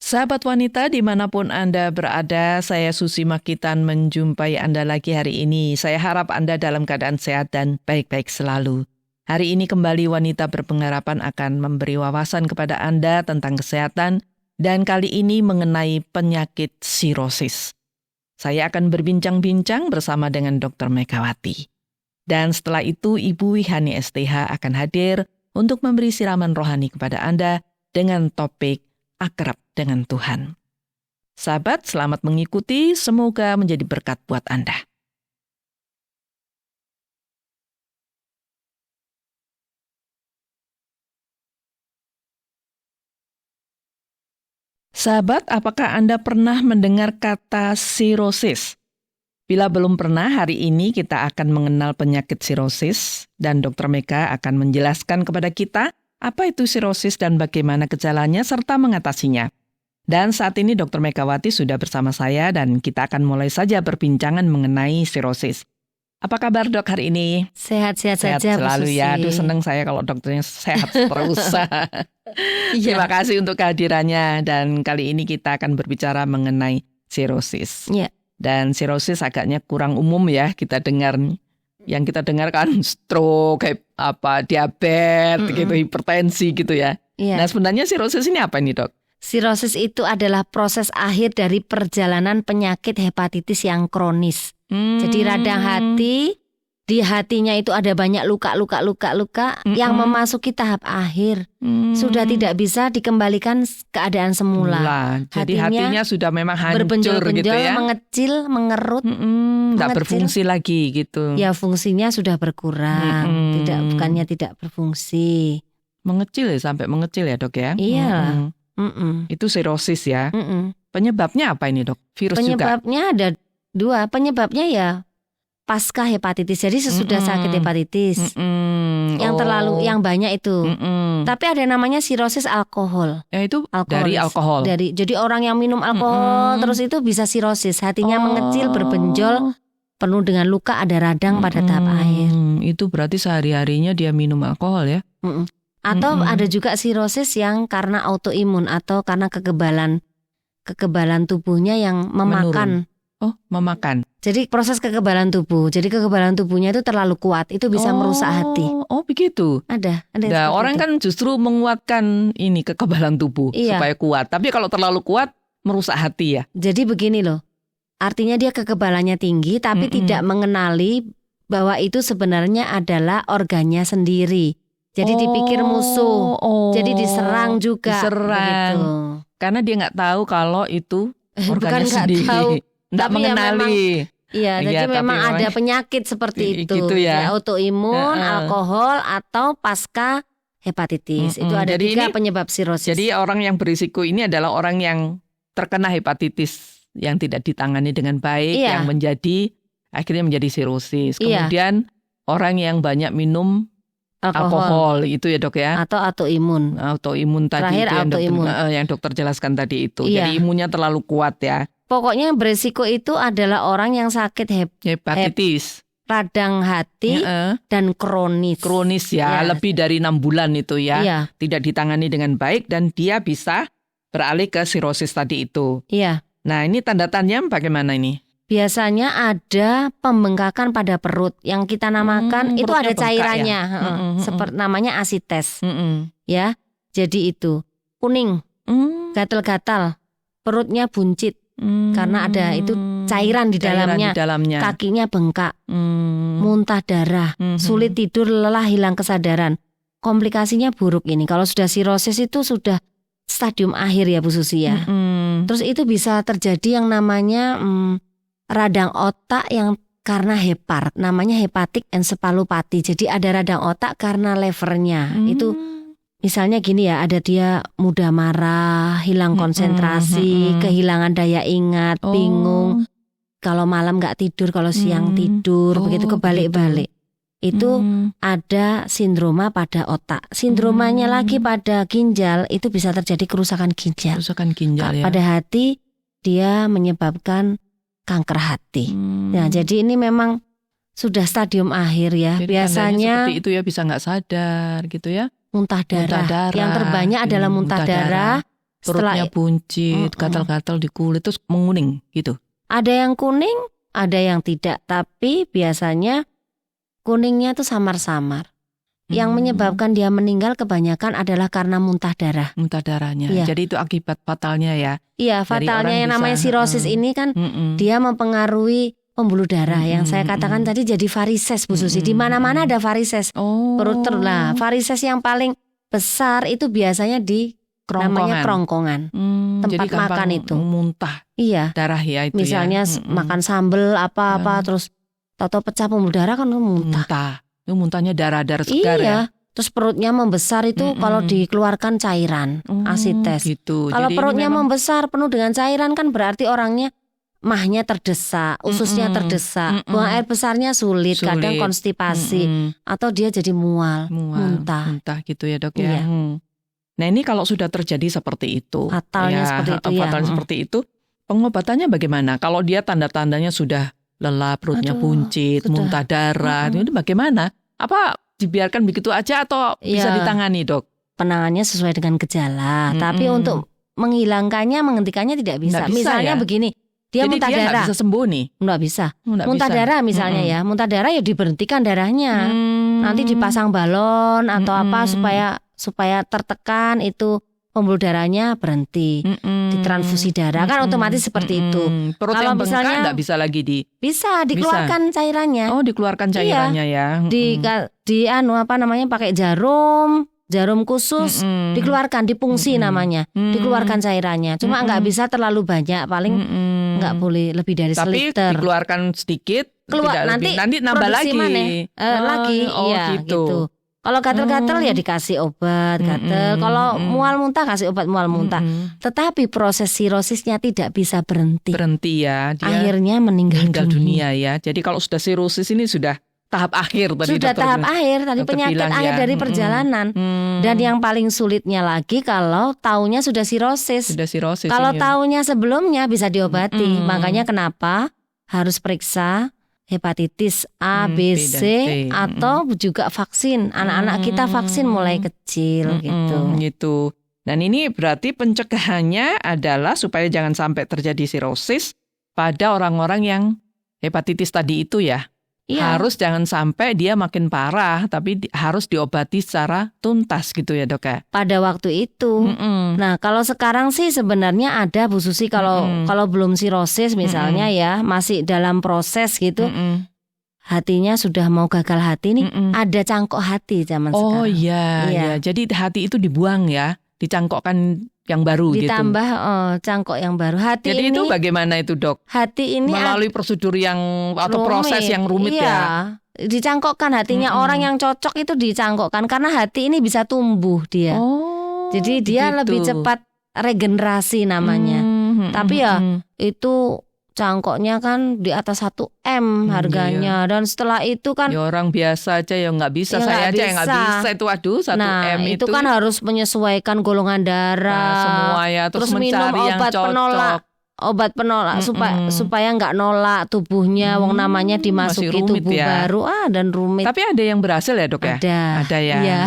Sahabat wanita dimanapun Anda berada, saya Susi Makitan menjumpai Anda lagi hari ini. Saya harap Anda dalam keadaan sehat dan baik-baik selalu. Hari ini kembali Wanita Berpengharapan akan memberi wawasan kepada Anda tentang kesehatan dan kali ini mengenai penyakit sirosis. Saya akan berbincang-bincang bersama dengan Dr. Megawati. Dan setelah itu Ibu Wihani STH akan hadir untuk memberi siraman rohani kepada Anda dengan topik akrab dengan Tuhan. Sahabat, selamat mengikuti, semoga menjadi berkat buat Anda. Sahabat, apakah Anda pernah mendengar kata sirosis? Bila belum pernah, hari ini kita akan mengenal penyakit sirosis dan Dr. Mega akan menjelaskan kepada kita apa itu sirosis dan bagaimana gejalanya serta mengatasinya. Dan saat ini Dr. Megawati sudah bersama saya dan kita akan mulai saja perbincangan mengenai sirosis. Apa kabar dok hari ini? Sehat-sehat saja selalu ya. Aduh senang saya kalau dokternya sehat terus. Terima kasih untuk kehadirannya dan kali ini kita akan berbicara mengenai sirosis. Ya. Dan sirosis agaknya kurang umum ya kita dengar. Yang kita dengar kan stroke, diabetes, gitu, hipertensi gitu ya. Iya. Nah sebenarnya sirosis ini apa nih dok? Sirosis itu adalah proses akhir dari perjalanan penyakit hepatitis yang kronis. Jadi radang hati, di hatinya itu ada banyak luka yang memasuki tahap akhir. Sudah tidak bisa dikembalikan keadaan semula. Jadi hatinya sudah memang hancur berbenjol-benjol, gitu ya. mengecil, mengerut. Tidak berfungsi lagi gitu. Ya fungsinya sudah berkurang, bukannya tidak berfungsi. Mengecil ya, sampai mengecil ya dok ya? Iya. Itu sirosis ya. Penyebabnya apa ini dok? Virus Penyebabnya juga? ada 2. Penyebabnya ya pasca hepatitis. Jadi sesudah sakit hepatitis. Yang banyak itu. Tapi ada namanya sirosis alkohol. Itu dari alkohol. Jadi orang yang minum alkohol terus itu bisa sirosis. Hatinya mengecil, berbenjol, penuh dengan luka, ada radang pada tahap akhir. Itu berarti sehari-harinya dia minum alkohol ya? Atau ada juga sirosis yang karena autoimun atau karena kekebalan tubuhnya yang memakan. Memakan. Jadi proses kekebalan tubuh. Jadi kekebalan tubuhnya itu terlalu kuat, itu bisa merusak hati. Oh begitu. Ada. Nah, orang kan justru menguatkan ini kekebalan tubuh supaya kuat. Tapi kalau terlalu kuat merusak hati ya. Jadi begini loh. Artinya dia kekebalannya tinggi tapi tidak mengenali bahwa itu sebenarnya adalah organnya sendiri. Jadi dipikir musuh. Jadi diserang juga. Begitu. Karena dia nggak tahu kalau itu organnya Bukan sendiri. Tahu. Nggak mengenali. Jadi memang ada penyakit seperti itu. Gitu ya. Autoimun, alkohol, atau pasca hepatitis. Itu ada 3 penyebab sirosis. Jadi orang yang berisiko ini adalah orang yang terkena hepatitis yang tidak ditangani dengan baik, yang akhirnya menjadi sirosis. Kemudian orang yang banyak minum alkohol itu ya dok ya. Atau autoimun. Autoimun tadi Terakhir itu autoimun. yang dokter jelaskan tadi itu. Jadi imunnya terlalu kuat ya. Pokoknya berisiko itu adalah orang yang sakit hepatitis, radang hati dan kronis. Kronis ya, lebih dari 6 bulan itu ya. Iya. Tidak ditangani dengan baik dan dia bisa beralih ke sirosis tadi itu. Iya. Nah ini tanda-tandanya bagaimana ini? Biasanya ada pembengkakan pada perut yang kita namakan itu ada cairannya, seperti namanya asites. Ya, jadi itu kuning, gatal-gatal, perutnya buncit. Karena ada itu cairan di dalamnya. Kakinya bengkak, muntah darah, sulit tidur, lelah, hilang kesadaran. Komplikasinya buruk ini. Kalau sudah sirosis itu sudah stadium akhir ya Bu Susi ya. Terus itu bisa terjadi yang namanya radang otak yang karena hepar, namanya hepatic encephalopathy. Jadi ada radang otak karena levernya. Itu misalnya gini ya, ada dia mudah marah, hilang konsentrasi, kehilangan daya ingat, bingung. Kalau malam nggak tidur, kalau siang tidur, begitu kebalik-balik. Itu ada sindroma pada otak. Sindromanya lagi pada ginjal, itu bisa terjadi kerusakan ginjal. Ya. Pada hati, dia menyebabkan kanker hati. Nah, jadi ini memang sudah stadium akhir ya. Jadi biasanya seperti itu ya, bisa nggak sadar gitu ya. Muntah darah. Yang terbanyak adalah muntah darah Perutnya buncit, gatal-gatal di kulit, terus menguning gitu. Ada yang kuning, ada yang tidak. Tapi biasanya kuningnya itu samar-samar. Yang menyebabkan dia meninggal kebanyakan adalah karena muntah darah. Muntah darahnya. Iya. Jadi itu akibat fatalnya ya. Iya, Jadi fatalnya orang yang bisa, namanya sirosis ini kan dia mempengaruhi pembuluh darah. Yang saya katakan tadi jadi varises, Bu Susi. Di mana-mana ada varises. Perut lah. Varises yang paling besar itu biasanya di namanya kerongkongan. Tempat jadi makan itu. Muntah. Iya. Darah ya itu. Misalnya makan sambel apa-apa terus tato pecah pembuluh darah kan muntah. Itu muntahnya darah-darah segar ya. Terus perutnya membesar itu kalau dikeluarkan cairan, asites. Gitu. Kalau Jadi perutnya membesar penuh dengan cairan kan berarti orangnya mahnya terdesak, ususnya terdesak, buang air besarnya sulit, kadang konstipasi atau dia jadi mual, muntah gitu ya dok ya. Iya. Nah ini kalau sudah terjadi seperti itu, fatalnya seperti itu fatalnya seperti itu, pengobatannya bagaimana? Kalau dia tanda-tandanya sudah lelah, perutnya buncit, muntah darah, itu bagaimana? Apa dibiarkan begitu aja atau bisa ditangani dok? Penanganannya sesuai dengan gejala, tapi untuk menghilangkannya, menghentikannya tidak bisa. Misalnya begini, dia jadi muntah dia darah. Nggak bisa sembuh nih? Nggak bisa. Muntah darah misalnya ya, muntah darah ya diberhentikan darahnya. Nanti dipasang balon atau apa supaya tertekan itu pembuluh darahnya berhenti, ditransfusi darah kan otomatis seperti itu. Perut kalau yang bengkak misalnya nggak bisa lagi bisa dikeluarkan cairannya. Oh, dikeluarkan cairannya ya. Pakai jarum khusus dikeluarkan, dipungsi namanya, dikeluarkan cairannya. Cuma nggak bisa terlalu banyak, paling nggak boleh lebih dari seliter. Tapi dikeluarkan sedikit, nanti nambah lagi. Gitu. Kalau gatel-gatel ya dikasih obat gatel. Kalau mual muntah kasih obat mual muntah. Tetapi proses sirosisnya tidak bisa berhenti. Berhenti ya. Dia akhirnya meninggal dunia ya. Jadi kalau sudah sirosis ini sudah tahap akhir tadi. Sudah tahap akhir tadi, penyakit akhir dari perjalanan. Dan yang paling sulitnya lagi kalau taunya sudah sirosis. Kalau taunya sebelumnya bisa diobati. Makanya kenapa harus periksa hepatitis A, B, C, atau juga vaksin. Anak-anak kita vaksin mulai kecil gitu. Dan ini berarti pencegahannya adalah supaya jangan sampai terjadi sirosis pada orang-orang yang hepatitis tadi itu ya. Iya. Harus jangan sampai dia makin parah, tapi harus diobati secara tuntas gitu ya dok ya. Pada waktu itu. Nah kalau sekarang sih sebenarnya ada Bu Susi kalau belum sirosis misalnya ya, masih dalam proses gitu, hatinya sudah mau gagal hati nih, ada cangkok hati zaman sekarang. Oh iya. Jadi hati itu dibuang ya, dicangkokkan yang baru ditambah gitu. Cangkok yang baru. Hati jadi ini, itu bagaimana itu dok? Hati ini melalui prosedur yang atau proses yang rumit ya. Dicangkokkan hatinya. Orang yang cocok itu dicangkokkan karena hati ini bisa tumbuh dia. Jadi dia lebih cepat regenerasi namanya. Tapi ya itu cangkoknya kan di atas 1 M harganya. Dan setelah itu kan ya orang biasa aja ya nggak bisa. Saya aja yang nggak bisa itu. Aduh 1 M itu kan harus menyesuaikan golongan darah semua ya. Terus minum obat penolak supaya nggak nolak tubuhnya. Wong namanya dimasuki tubuh ya. Baru dan rumit. Tapi ada yang berhasil ya dok ya? Ada ya. Iya.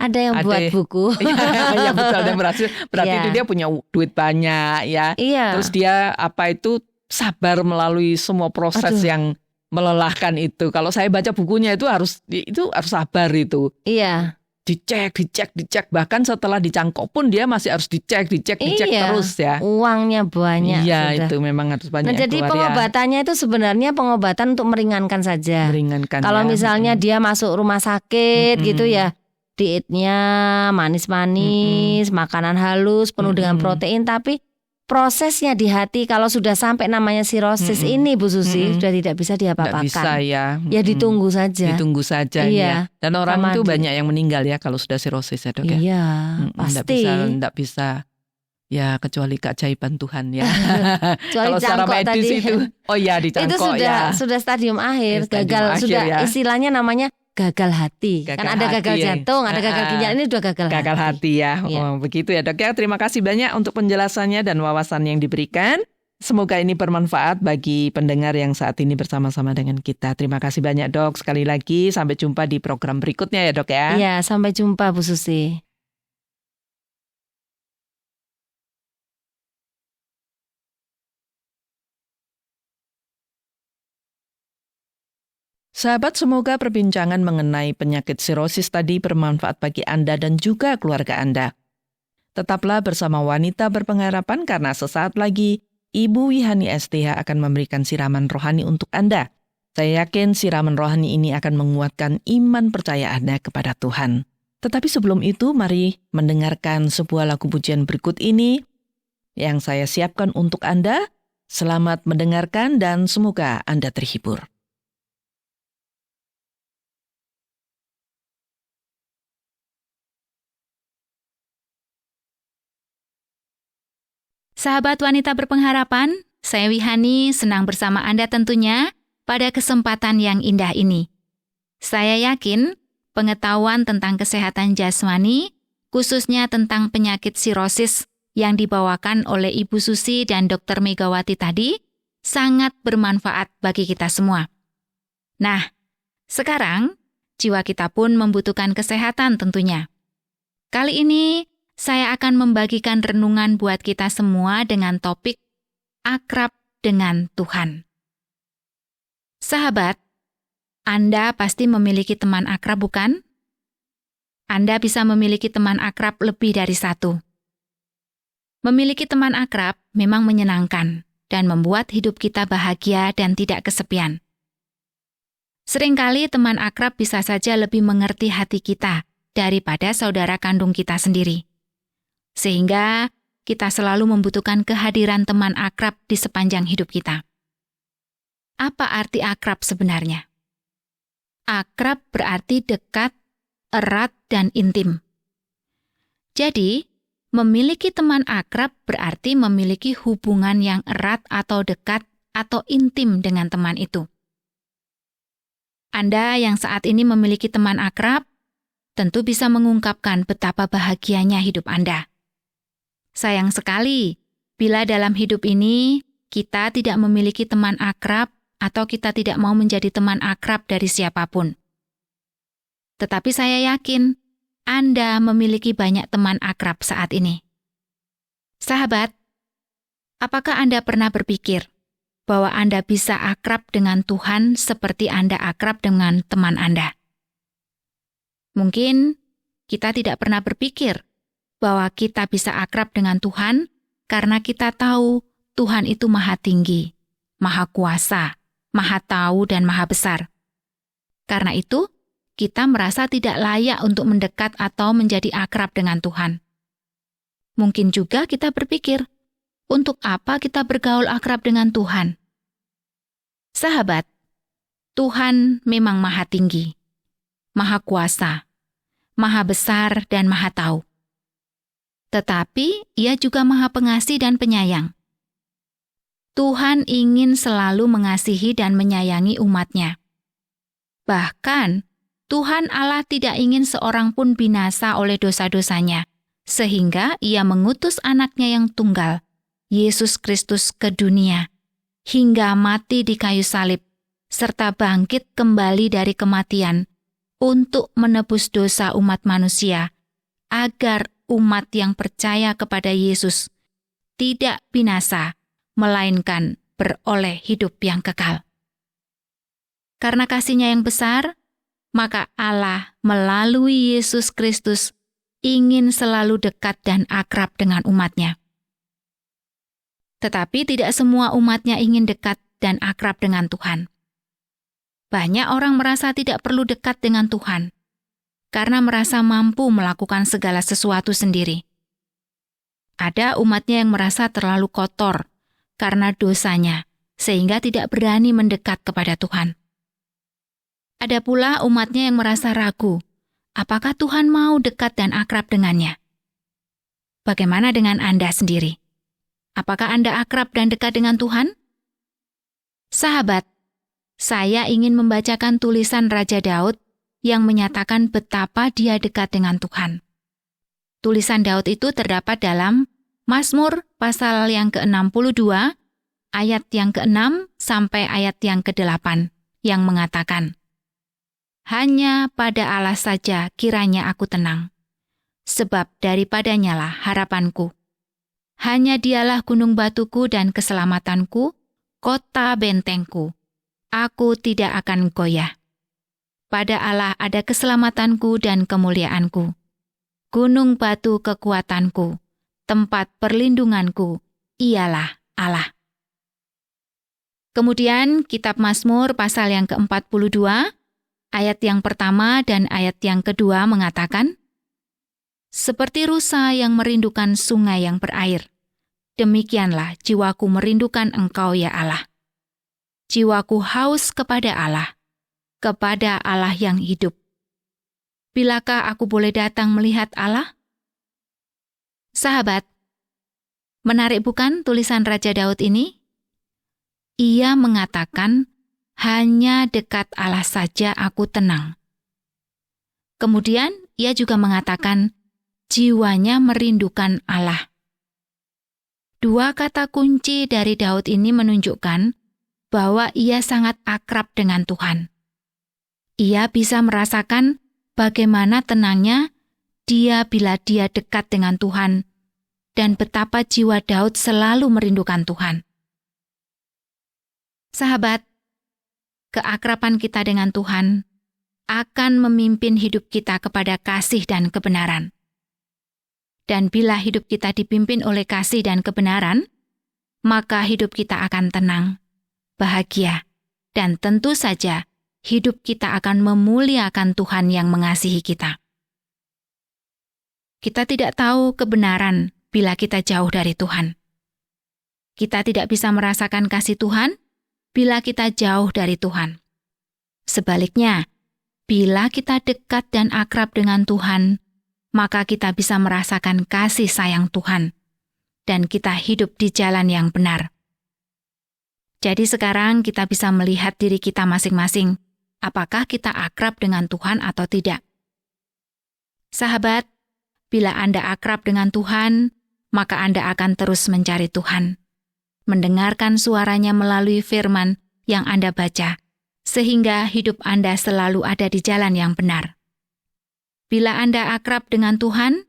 Ada yang buat buku. Ya betul, ada yang berhasil. Berarti itu dia punya duit banyak ya. Iya. Terus dia sabar melalui semua proses yang melelahkan itu. Kalau saya baca bukunya itu harus sabar itu. Iya. Dicek. Bahkan setelah dicangkok pun dia masih harus dicek terus ya. Uangnya banyak. Iya, itu memang harus banyak. Nah, jadi pengobatannya itu sebenarnya pengobatan untuk meringankan saja. Kalau misalnya dia masuk rumah sakit gitu ya, dietnya manis-manis, makanan halus penuh dengan protein, tapi prosesnya di hati kalau sudah sampai namanya sirosis ini Bu Susi sudah tidak bisa diapa-apakan. Tidak bisa ya. Ya ditunggu saja. Iya. Dan orang itu banyak yang meninggal ya kalau sudah sirosis ya dok ya. Iya, pasti. Tidak bisa. Ya kecuali keajaiban Tuhan ya. Kalau secara medis tadi, itu, dicangkok itu ya. sudah stadium akhir, gagal sudah ya. Istilahnya namanya gagal hati. Kan ada gagal jantung, ada gagal ginjal, ini udah gagal hati ya. Begitu ya dok ya. Terima kasih banyak untuk penjelasannya dan wawasan yang diberikan. Semoga ini bermanfaat bagi pendengar yang saat ini bersama-sama dengan kita. Terima kasih banyak dok. Sekali lagi sampai jumpa di program berikutnya ya dok ya. Iya, sampai jumpa Bu Susi. Sahabat, semoga perbincangan mengenai penyakit sirosis tadi bermanfaat bagi Anda dan juga keluarga Anda. Tetaplah bersama Wanita Berpengharapan karena sesaat lagi Ibu Wihani STH akan memberikan siraman rohani untuk Anda. Saya yakin siraman rohani ini akan menguatkan iman percaya Anda kepada Tuhan. Tetapi sebelum itu, mari mendengarkan sebuah lagu pujian berikut ini yang saya siapkan untuk Anda. Selamat mendengarkan dan semoga Anda terhibur. Sahabat Wanita Berpengharapan, saya Wihani senang bersama Anda tentunya pada kesempatan yang indah ini. Saya yakin pengetahuan tentang kesehatan jasmani, khususnya tentang penyakit sirosis yang dibawakan oleh Ibu Susi dan Dr. Megawati tadi, sangat bermanfaat bagi kita semua. Nah, sekarang jiwa kita pun membutuhkan kesehatan tentunya. Kali ini, saya akan membagikan renungan buat kita semua dengan topik akrab dengan Tuhan. Sahabat, Anda pasti memiliki teman akrab, bukan? Anda bisa memiliki teman akrab lebih dari satu. Memiliki teman akrab memang menyenangkan dan membuat hidup kita bahagia dan tidak kesepian. Seringkali teman akrab bisa saja lebih mengerti hati kita daripada saudara kandung kita sendiri. Sehingga kita selalu membutuhkan kehadiran teman akrab di sepanjang hidup kita. Apa arti akrab sebenarnya? Akrab berarti dekat, erat, dan intim. Jadi, memiliki teman akrab berarti memiliki hubungan yang erat atau dekat atau intim dengan teman itu. Anda yang saat ini memiliki teman akrab, tentu bisa mengungkapkan betapa bahagianya hidup Anda. Sayang sekali, bila dalam hidup ini kita tidak memiliki teman akrab atau kita tidak mau menjadi teman akrab dari siapapun. Tetapi saya yakin Anda memiliki banyak teman akrab saat ini. Sahabat, apakah Anda pernah berpikir bahwa Anda bisa akrab dengan Tuhan seperti Anda akrab dengan teman Anda? Mungkin kita tidak pernah berpikir bahwa kita bisa akrab dengan Tuhan karena kita tahu Tuhan itu maha tinggi, maha kuasa, maha tahu, dan maha besar. Karena itu, kita merasa tidak layak untuk mendekat atau menjadi akrab dengan Tuhan. Mungkin juga kita berpikir, untuk apa kita bergaul akrab dengan Tuhan? Sahabat, Tuhan memang maha tinggi, maha kuasa, maha besar, dan maha tahu. Tetapi Ia juga maha pengasih dan penyayang. Tuhan ingin selalu mengasihi dan menyayangi umat-Nya. Bahkan, Tuhan Allah tidak ingin seorang pun binasa oleh dosa-dosanya, sehingga Ia mengutus anak-Nya yang tunggal, Yesus Kristus, ke dunia, hingga mati di kayu salib, serta bangkit kembali dari kematian untuk menebus dosa umat manusia, agar umat yang percaya kepada Yesus tidak binasa, melainkan beroleh hidup yang kekal. Karena kasih-Nya yang besar, maka Allah melalui Yesus Kristus ingin selalu dekat dan akrab dengan umat-Nya. Tetapi tidak semua umat-Nya ingin dekat dan akrab dengan Tuhan. Banyak orang merasa tidak perlu dekat dengan Tuhan, karena merasa mampu melakukan segala sesuatu sendiri. Ada umat-Nya yang merasa terlalu kotor karena dosanya, sehingga tidak berani mendekat kepada Tuhan. Ada pula umat-Nya yang merasa ragu, apakah Tuhan mau dekat dan akrab dengannya? Bagaimana dengan Anda sendiri? Apakah Anda akrab dan dekat dengan Tuhan? Sahabat, saya ingin membacakan tulisan Raja Daud yang menyatakan betapa dia dekat dengan Tuhan. Tulisan Daud itu terdapat dalam Mazmur pasal yang ke-62, ayat yang ke-6 sampai ayat yang ke-8, yang mengatakan, "Hanya pada Allah saja kiranya aku tenang, sebab daripadanya lah harapanku. Hanya Dialah gunung batuku dan keselamatanku, kota bentengku. Aku tidak akan goyah. Pada Allah ada keselamatanku dan kemuliaanku. Gunung batu kekuatanku, tempat perlindunganku, ialah Allah. Kemudian kitab Mazmur pasal yang ke-42, ayat yang pertama dan ayat yang kedua mengatakan, seperti rusa yang merindukan sungai yang berair, demikianlah jiwaku merindukan Engkau ya Allah. Jiwaku haus kepada Allah yang hidup. Bilakah aku boleh datang melihat Allah? Sahabat, menarik bukan tulisan Raja Daud ini? Ia mengatakan, hanya dekat Allah saja aku tenang. Kemudian ia juga mengatakan, jiwanya merindukan Allah. Dua kata kunci dari Daud ini menunjukkan bahwa ia sangat akrab dengan Tuhan. Ia bisa merasakan bagaimana tenangnya dia bila dia dekat dengan Tuhan dan betapa jiwa Daud selalu merindukan Tuhan. Sahabat, keakraban kita dengan Tuhan akan memimpin hidup kita kepada kasih dan kebenaran. Dan bila hidup kita dipimpin oleh kasih dan kebenaran, maka hidup kita akan tenang, bahagia, dan tentu saja hidup kita akan memuliakan Tuhan yang mengasihi kita. Kita tidak tahu kebenaran bila kita jauh dari Tuhan. Kita tidak bisa merasakan kasih Tuhan bila kita jauh dari Tuhan. Sebaliknya, bila kita dekat dan akrab dengan Tuhan, maka kita bisa merasakan kasih sayang Tuhan, dan kita hidup di jalan yang benar. Jadi sekarang kita bisa melihat diri kita masing-masing, apakah kita akrab dengan Tuhan atau tidak. Sahabat, bila Anda akrab dengan Tuhan, maka Anda akan terus mencari Tuhan, mendengarkan suaranya melalui firman yang Anda baca, sehingga hidup Anda selalu ada di jalan yang benar. Bila Anda akrab dengan Tuhan,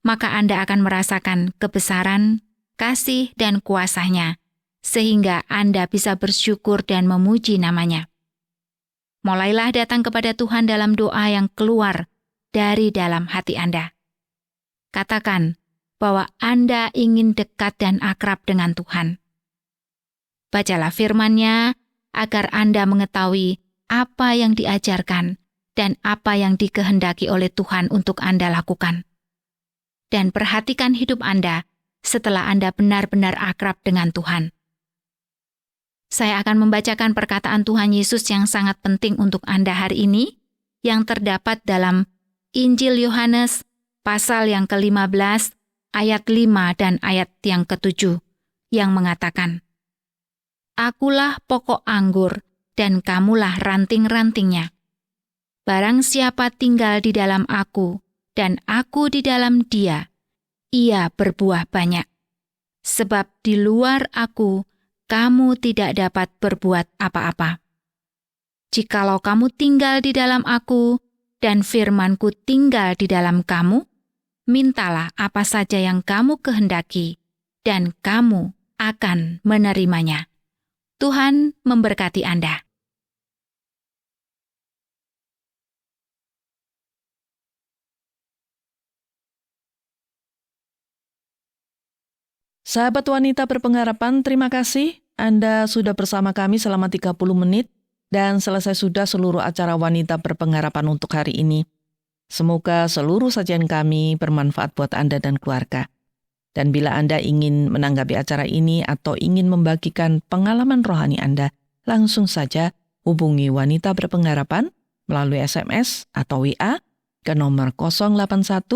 maka Anda akan merasakan kebesaran, kasih, dan kuasa-Nya, sehingga Anda bisa bersyukur dan memuji nama-Nya. Mulailah datang kepada Tuhan dalam doa yang keluar dari dalam hati Anda. Katakan bahwa Anda ingin dekat dan akrab dengan Tuhan. Bacalah firman-Nya agar Anda mengetahui apa yang diajarkan dan apa yang dikehendaki oleh Tuhan untuk Anda lakukan. Dan perhatikan hidup Anda setelah Anda benar-benar akrab dengan Tuhan. Saya akan membacakan perkataan Tuhan Yesus yang sangat penting untuk Anda hari ini, yang terdapat dalam Injil Yohanes pasal yang ke-15, ayat 5 dan ayat yang ke-7, yang mengatakan, Akulah pokok anggur, dan kamulah ranting-rantingnya. Barang siapa tinggal di dalam aku, dan aku di dalam dia, ia berbuah banyak. Sebab di luar aku, kamu tidak dapat berbuat apa-apa. Jikalau kamu tinggal di dalam aku, dan firman-Ku tinggal di dalam kamu, mintalah apa saja yang kamu kehendaki, dan kamu akan menerimanya. Tuhan memberkati Anda. Sahabat wanita berpengharapan, terima kasih Anda sudah bersama kami selama 30 menit dan selesai sudah seluruh acara wanita berpengharapan untuk hari ini. Semoga seluruh sajian kami bermanfaat buat Anda dan keluarga. Dan bila Anda ingin menanggapi acara ini atau ingin membagikan pengalaman rohani Anda, langsung saja hubungi wanita berpengharapan melalui SMS atau WA ke nomor 081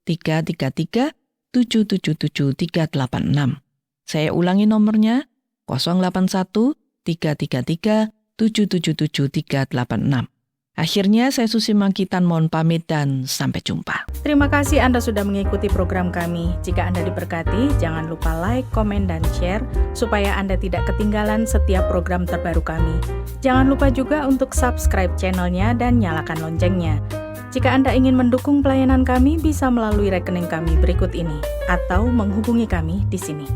333 777-386. Saya ulangi nomornya 081 333 777-386. Akhirnya saya Susi Mangkitan mohon pamit dan sampai jumpa. Terima kasih Anda sudah mengikuti program kami. Jika Anda diberkati, jangan lupa like, komen, dan share supaya Anda tidak ketinggalan setiap program terbaru kami. Jangan lupa juga untuk subscribe channelnya dan nyalakan loncengnya. Jika Anda ingin mendukung pelayanan kami, bisa melalui rekening kami berikut ini atau menghubungi kami di sini.